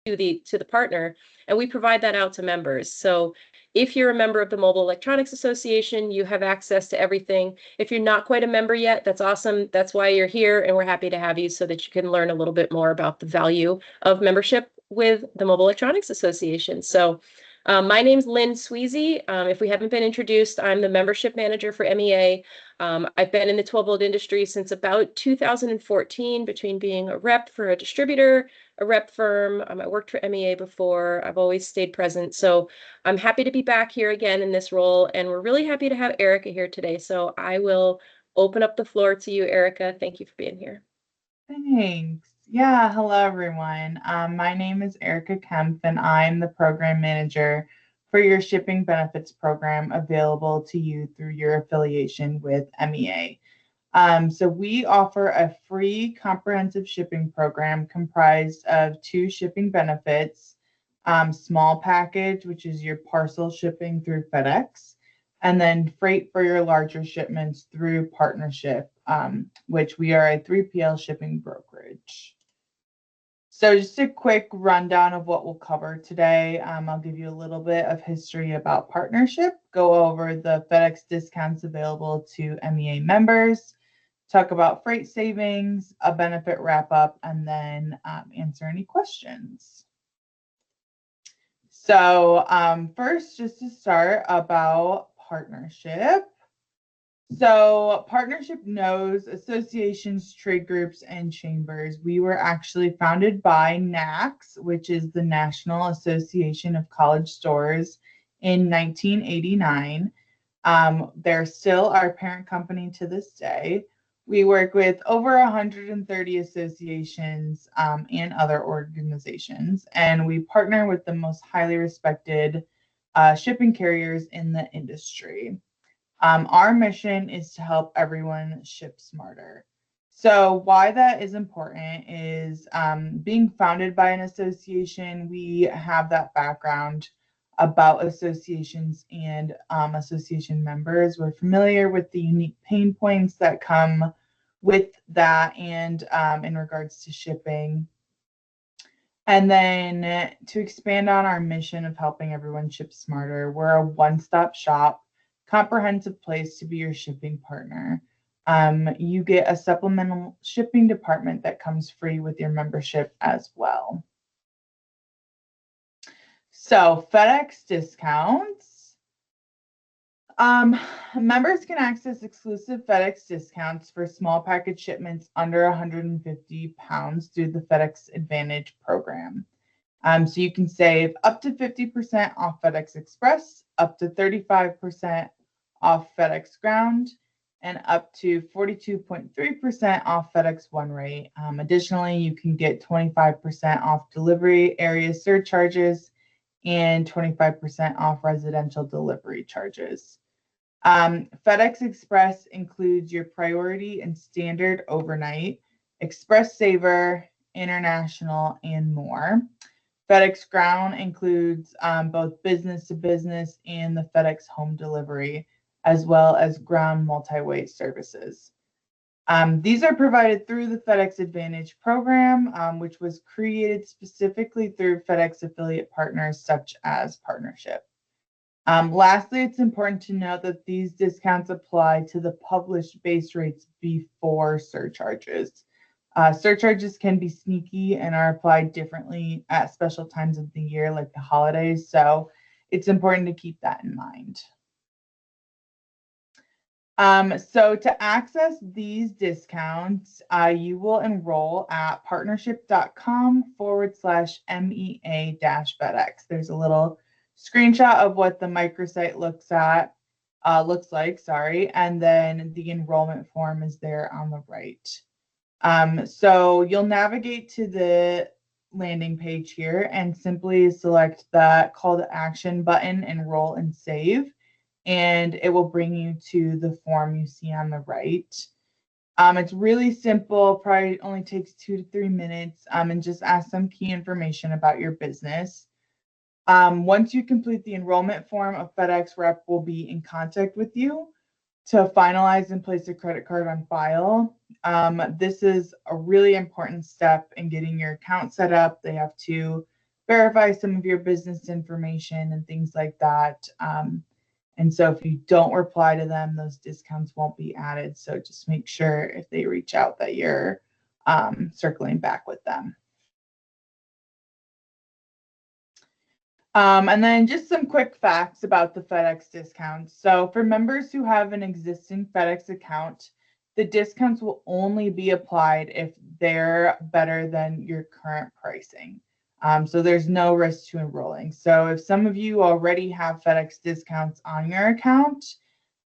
to the partner, and we provide that out to members. So if you're a member of the Mobile Electronics Association, you have access to everything. If you're not quite a member yet, that's awesome. That's why you're here, and we're happy to have you so that you can learn a little bit more about the value of membership with the Mobile Electronics Association. So my name's Lynn Sweezy. If we haven't been introduced, I'm the membership manager for MEA. I've been in the 12-volt industry since about 2014, between being a rep for a distributor, a rep firm. I worked for MEA before. I've always stayed present. So I'm happy to be back here again in this role. And we're really happy to have Erica here today. So I will open up the floor to you, Erica. Thank you for being here. Thanks. Yeah, hello everyone. My name is Erica Kemp, and I'm the program manager for your shipping benefits program available to you through your affiliation with MEA. So we offer a free comprehensive shipping program comprised of 2 shipping benefits, small package, which is your parcel shipping through FedEx, and then freight for your larger shipments through partnership, which we are a 3PL shipping brokerage. So just a quick rundown of what we'll cover today. I'll give you a little bit of history about partnership, go over the FedEx discounts available to MEA members, talk about freight savings, a benefit wrap up, and then answer any questions. So first, just to start about partnership. So partnership knows associations, trade groups, and chambers. We were actually founded by NACS, which is the National Association of College Stores, in 1989. They're still our parent company to this day. We work with over 130 associations and other organizations, and we partner with the most highly respected shipping carriers in the industry. Our mission is to help everyone ship smarter. So why that is important is being founded by an association, we have that background about associations and association members. We're familiar with the unique pain points that come with that and in regards to shipping. And then to expand on our mission of helping everyone ship smarter, we're a one-stop shop, comprehensive place to be your shipping partner. You get a supplemental shipping department that comes free with your membership as well. So FedEx discounts. Members can access exclusive FedEx discounts for small package shipments under 150 pounds through the FedEx Advantage program. So you can save up to 50% off FedEx Express, up to 35% off FedEx Ground, and up to 42.3% off FedEx One rate. Additionally, you can get 25% off delivery area surcharges and 25% off residential delivery charges. FedEx Express includes your priority and standard overnight, Express Saver, international, and more. FedEx Ground includes both business to business and the FedEx home delivery, as well as ground multi-weight services. These are provided through the FedEx Advantage program, which was created specifically through FedEx affiliate partners such as Partnership. Lastly, it's important to note that these discounts apply to the published base rates before surcharges. Surcharges can be sneaky and are applied differently at special times of the year, like the holidays. So it's important to keep that in mind. So to access these discounts, you will enroll at partnership.com/MEA-FedEx. There's a little screenshot of what the microsite looks like, and then the enrollment form is there on the right. So you'll navigate to the landing page here and simply select the call to action button, enroll and save, and it will bring you to the form you see on the right. It's really simple, probably only takes 2 to 3 minutes, and just ask some key information about your business. Once you complete the enrollment form, a FedEx rep will be in contact with you to finalize and place a credit card on file. This is a really important step in getting your account set up. They have to verify some of your business information and things like that. And so if you don't reply to them, those discounts won't be added. So just make sure if they reach out that you're circling back with them. And then just some quick facts about the FedEx discounts. So for members who have an existing FedEx account, the discounts will only be applied if they're better than your current pricing. So there's no risk to enrolling. So if some of you already have FedEx discounts on your account,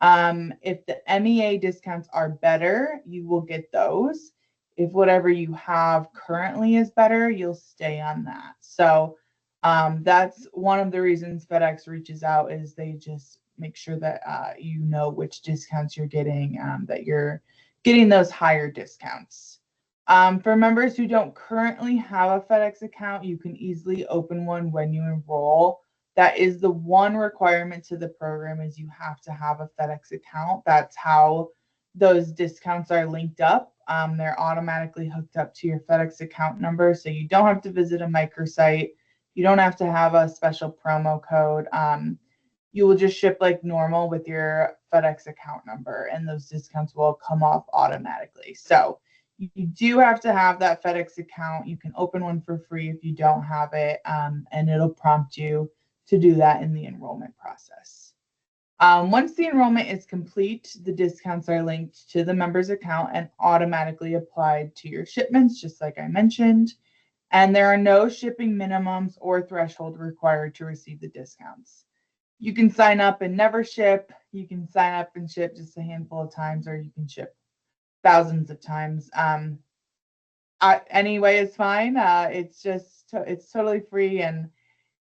if the MEA discounts are better, you will get those. If whatever you have currently is better, you'll stay on that. So that's one of the reasons FedEx reaches out, is they just make sure that you know which discounts you're getting, that you're getting those higher discounts. For members who don't currently have a FedEx account, you can easily open one when you enroll. That is the one requirement to the program, is you have to have a FedEx account. That's how those discounts are linked up. They're automatically hooked up to your FedEx account number, so you don't have to visit a microsite. You don't have to have a special promo code. You will just ship like normal with your FedEx account number, and those discounts will come off automatically. So you do have to have that FedEx account. You can open one for free if you don't have it, and it'll prompt you to do that in the enrollment process. Once the enrollment is complete, the discounts are linked to the member's account and automatically applied to your shipments, just like I mentioned. And there are no shipping minimums or threshold required to receive the discounts. You can sign up and never ship. You can sign up and ship just a handful of times, or you can ship thousands of times. Anyway, it's fine. It's totally free, and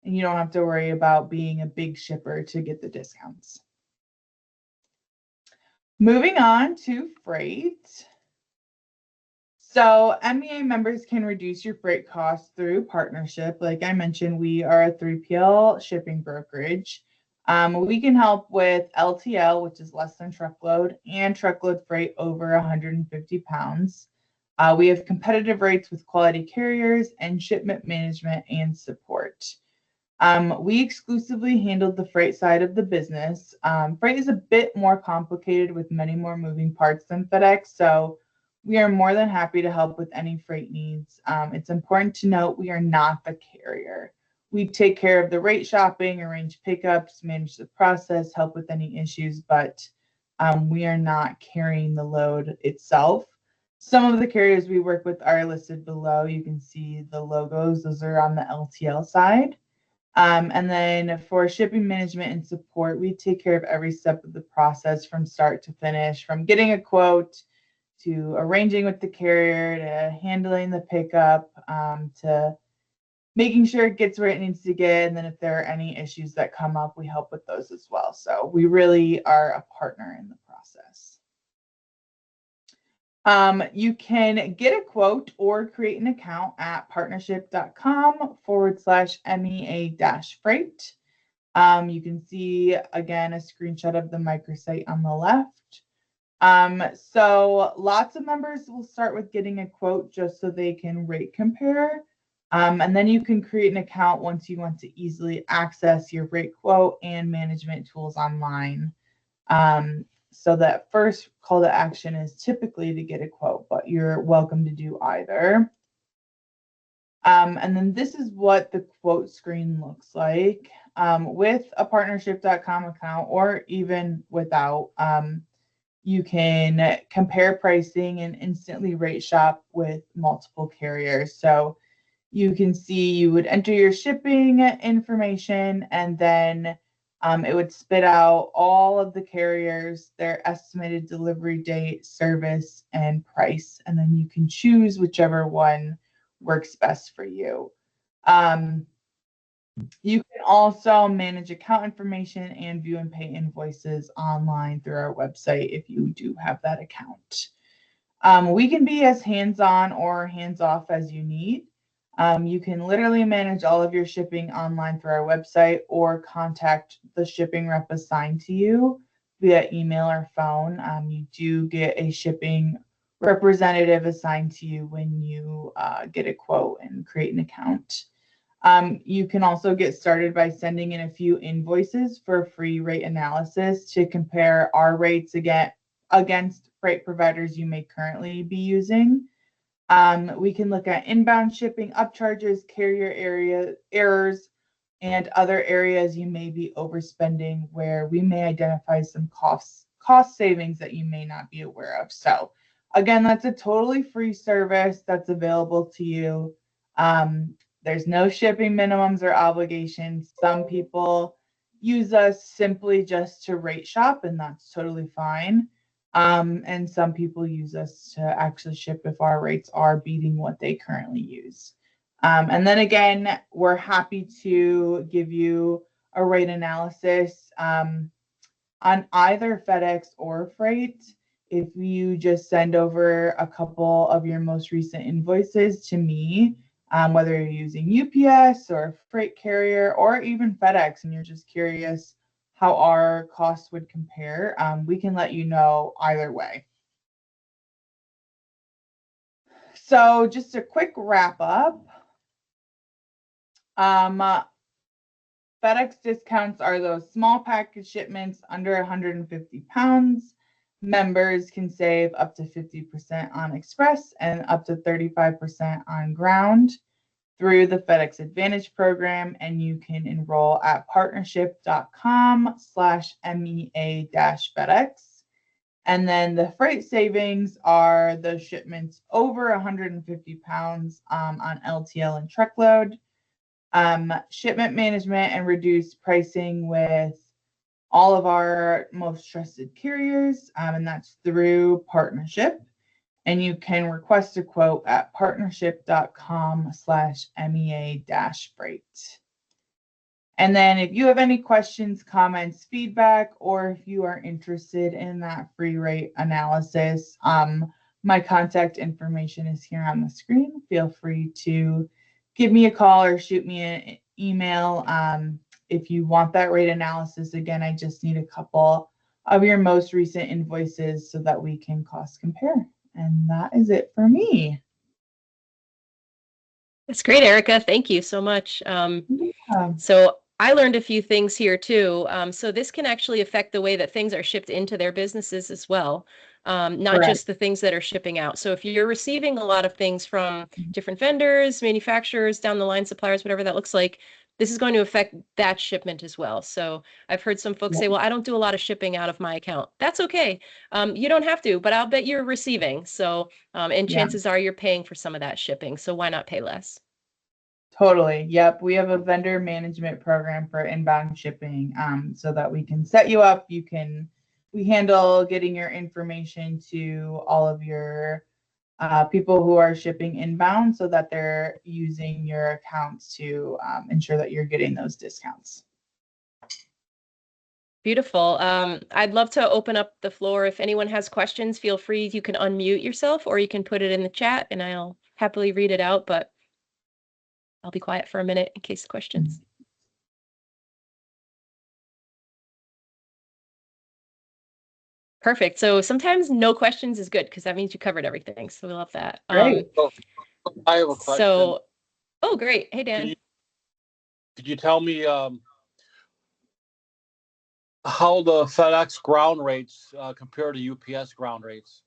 you don't have to worry about being a big shipper to get the discounts. Moving on to freight. So MEA members can reduce your freight costs through partnership. Like I mentioned, we are a 3PL shipping brokerage. We can help with LTL, which is less than truckload, and truckload freight over 150 pounds. We have competitive rates with quality carriers and shipment management and support. We exclusively handled the freight side of the business. Freight is a bit more complicated with many more moving parts than FedEx, so we are more than happy to help with any freight needs. It's important to note we are not the carrier. We take care of the rate shopping, arrange pickups, manage the process, help with any issues, but we are not carrying the load itself. Some of the carriers we work with are listed below. You can see the logos. Those are on the LTL side. And then for shipping management and support, we take care of every step of the process from start to finish, from getting a quote to arranging with the carrier, to handling the pickup, to making sure it gets where it needs to get. And then if there are any issues that come up, we help with those as well. So we really are a partner in the process. You can get a quote or create an account at partnership.com/MEA-freight. You can see, again, a screenshot of the microsite on the left. So lots of members will start with getting a quote just so they can rate compare. And then you can create an account once you want to easily access your rate quote and management tools online. So that first call to action is typically to get a quote, but you're welcome to do either. And then this is what the quote screen looks like with a partnership.com account, or even without. You can compare pricing and instantly rate shop with multiple carriers. So you can see you would enter your shipping information, and then it would spit out all of the carriers, their estimated delivery date, service, and price. And then you can choose whichever one works best for you. You can also manage account information and view and pay invoices online through our website if you do have that account. We can be as hands-on or hands-off as you need. You can literally manage all of your shipping online through our website, or contact the shipping rep assigned to you via email or phone. You do get a shipping representative assigned to you when you get a quote and create an account. You can also get started by sending in a few invoices for free rate analysis to compare our rates against freight providers you may currently be using. We can look at inbound shipping upcharges, carrier area errors, and other areas you may be overspending where we may identify some cost savings that you may not be aware of. So again, that's a totally free service that's available to you. There's no shipping minimums or obligations. Some people use us simply just to rate shop, and that's totally fine. And some people use us to actually ship if our rates are beating what they currently use. And then again, we're happy to give you a rate analysis on either FedEx or freight. If you just send over a couple of your most recent invoices to me, whether you're using UPS or freight carrier or even FedEx, and you're just curious how our costs would compare, we can let you know either way. So just a quick wrap up. FedEx discounts are those small package shipments under 150 pounds. Members can save up to 50% on express and up to 35% on ground through the FedEx Advantage program, and you can enroll at partnership.com/MEA-FedEx. And then the freight savings are the shipments over 150 pounds on LTL and truckload. Shipment management and reduced pricing with all of our most trusted carriers, and that's through partnership. And you can request a quote at partnership.com/MEA-freight. And then if you have any questions, comments, feedback, or if you are interested in that free rate analysis, my contact information is here on the screen. Feel free to give me a call or shoot me an email. If you want that rate analysis, again, I just need a couple of your most recent invoices so that we can cost compare. And that is it for me. That's great, Erica. Thank you so much. So I learned a few things here too. So this can actually affect the way that things are shipped into their businesses as well, not Correct. just the things that are shipping out. So if you're receiving a lot of things from different vendors, manufacturers, down the line suppliers, whatever that looks like, this is going to affect that shipment as well. So I've heard some folks say, well, I don't do a lot of shipping out of my account. That's okay. You don't have to, but I'll bet you're receiving. So, and chances are you're paying for some of that shipping. So why not pay less? Totally. Yep. We have a vendor management program for inbound shipping, so that we can set you up. We handle getting your information to all of your people who are shipping inbound so that they're using your accounts to ensure that you're getting those discounts. Beautiful. I'd love to open up the floor. If anyone has questions, feel free. You can unmute yourself or you can put it in the chat and I'll happily read it out, but I'll be quiet for a minute in case of questions. Perfect. So sometimes no questions is good because that means you covered everything. So we love that. Great. I have a question. So, oh, great. Hey, Dan. Could you tell me how the FedEx ground rates compare to UPS ground rates?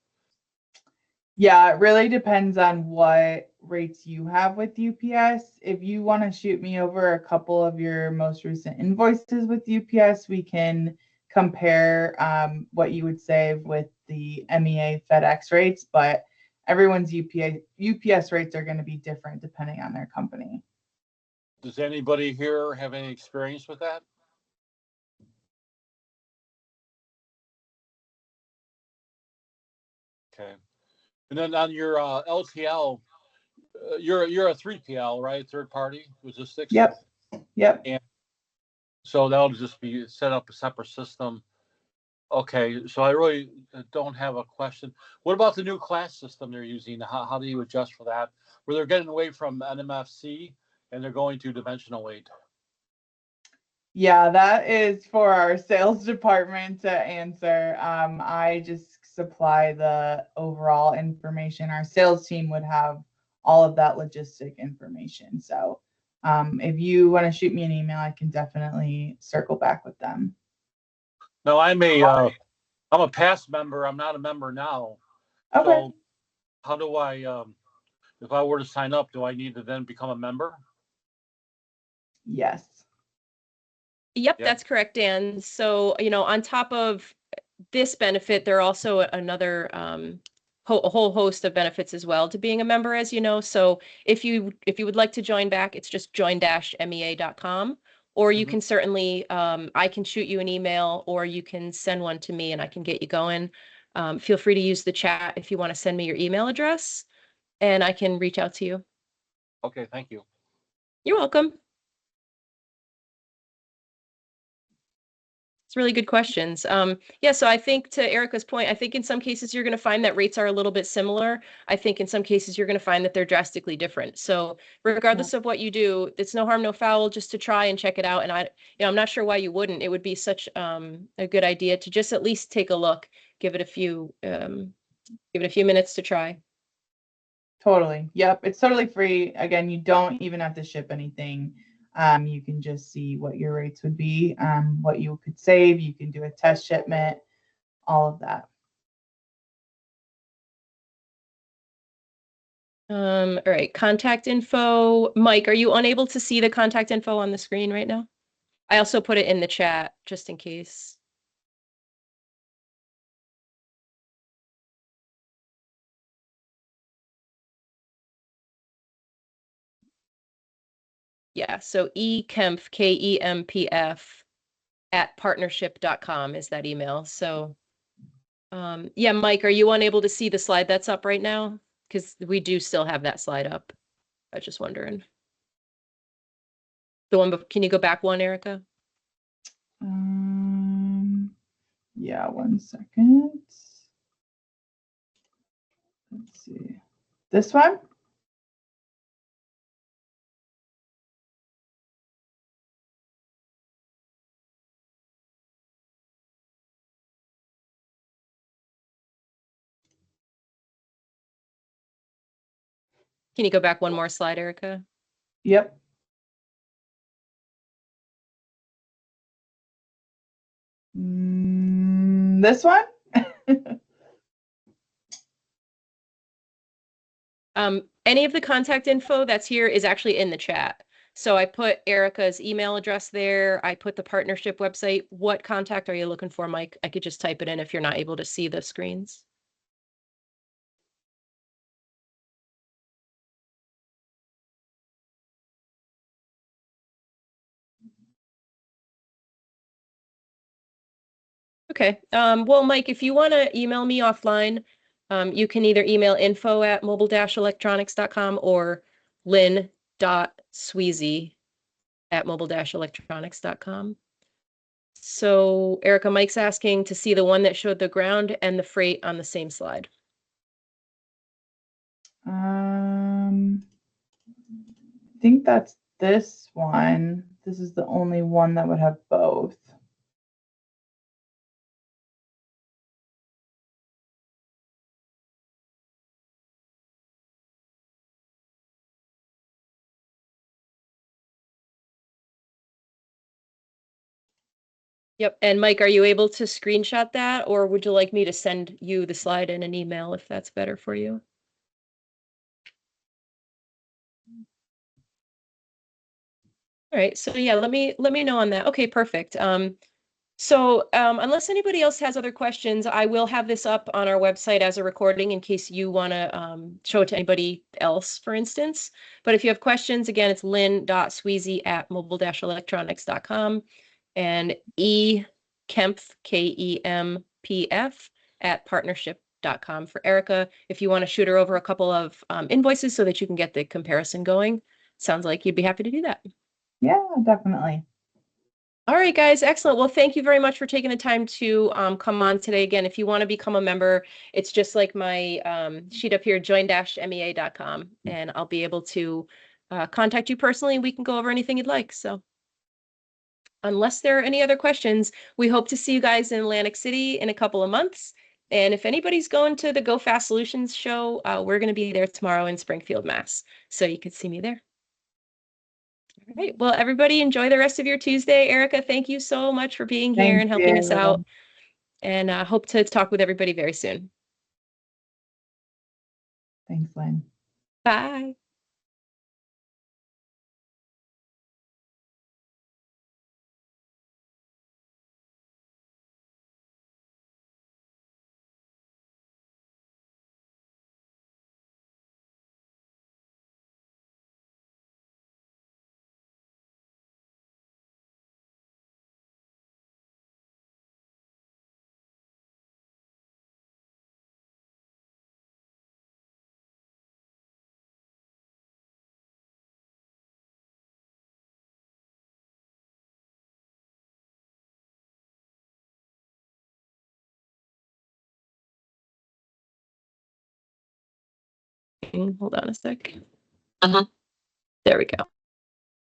Yeah, it really depends on what rates you have with UPS. If you want to shoot me over a couple of your most recent invoices with UPS, we can compare what you would save with the MEA FedEx rates, but everyone's UPS rates are going to be different depending on their company. Does anybody here have any experience with that? Okay. And then on your LTL, you're a 3PL, right? Third party logistics. Yep. And so that'll just be set up a separate system. Okay, so I really don't have a question. What about the new class system they're using? How do you adjust for that? Where they're getting away from NMFC and they're going to dimensional weight? Yeah, that is for our sales department to answer. I just supply the overall information. Our sales team would have all of that logistic information. So If you want to shoot me an email, I can definitely circle back with them. No, I'm a past member. I'm not a member now. Okay. So how do I, if I were to sign up, do I need to then become a member? Yes. Yep, Yeah. that's correct, Dan. So, on top of this benefit, there are also another a whole host of benefits as well to being a member, as you know. So if you would like to join back, it's just join-mea.com, or you Mhm. can certainly I can shoot you an email, or you can send one to me and I can get you going. Feel free to use the chat if you want to send me your email address, and I can reach out to you. Okay, thank you. You're welcome. It's really good questions. Yeah, so I think to Erica's point, I think in some cases you're going to find that rates are a little bit similar. I think in some cases you're going to find that they're drastically different. So regardless of what you do, it's no harm, no foul just to try and check it out. And I'm not sure why you wouldn't. It would be such a good idea to just at least take a look, give it a few minutes to try. Totally. Yep. It's totally free. Again, you don't even have to ship anything. You can just see what your rates would be, what you could save. You can do a test shipment, all of that. All right, contact info. Mike, are you unable to see the contact info on the screen right now? I also put it in the chat just in case. Yeah, so eKempf, KEMPF @partnership.com is that email. So yeah, Mike, are you unable to see the slide that's up right now? Because we do still have that slide up. I was just wondering. The one, can you go back one, Erica? Yeah, 1 second. Let's see. This one? Can you go back one more slide, Erica? Yep. This one? Any of the contact info that's here is actually in the chat. So I put Erica's email address there. I put the partnership website. What contact are you looking for, Mike? I could just type it in if you're not able to see the screens. Okay. Well, Mike, if you want to email me offline, you can either email info@mobile-electronics.com or lynn.sweezy@mobile-electronics.com. So, Erica, Mike's asking to see the one that showed the ground and the freight on the same slide. I think that's this one. This is the only one that would have both. Yep. And Mike, are you able to screenshot that, or would you like me to send you the slide in an email if that's better for you? All right. So yeah, let me know on that. Okay, perfect. So unless anybody else has other questions, I will have this up on our website as a recording in case you want to show it to anybody else, for instance. But if you have questions, again, it's lynn.sweezy@mobile-electronics.com and eKempf, KEMPF @partnership.com for Erica. If you want to shoot her over a couple of invoices so that you can get the comparison going, sounds like you'd be happy to do that. Yeah, definitely. All right, guys, excellent. Well, thank you very much for taking the time to come on today. Again, if you want to become a member, it's just like my sheet up here, join-mea.com, and I'll be able to contact you personally, and we can go over anything you'd like. So unless there are any other questions, we hope to see you guys in Atlantic City in a couple of months. And if anybody's going to the Go Fast Solutions show, we're going to be there tomorrow in Springfield, Mass. So you could see me there. All right. Well, everybody enjoy the rest of your Tuesday. Erica, thank you so much for being here Thank and helping us you. out. And hope to talk with everybody very soon. Thanks, Lynn. Bye. Hold on a sec. There we go.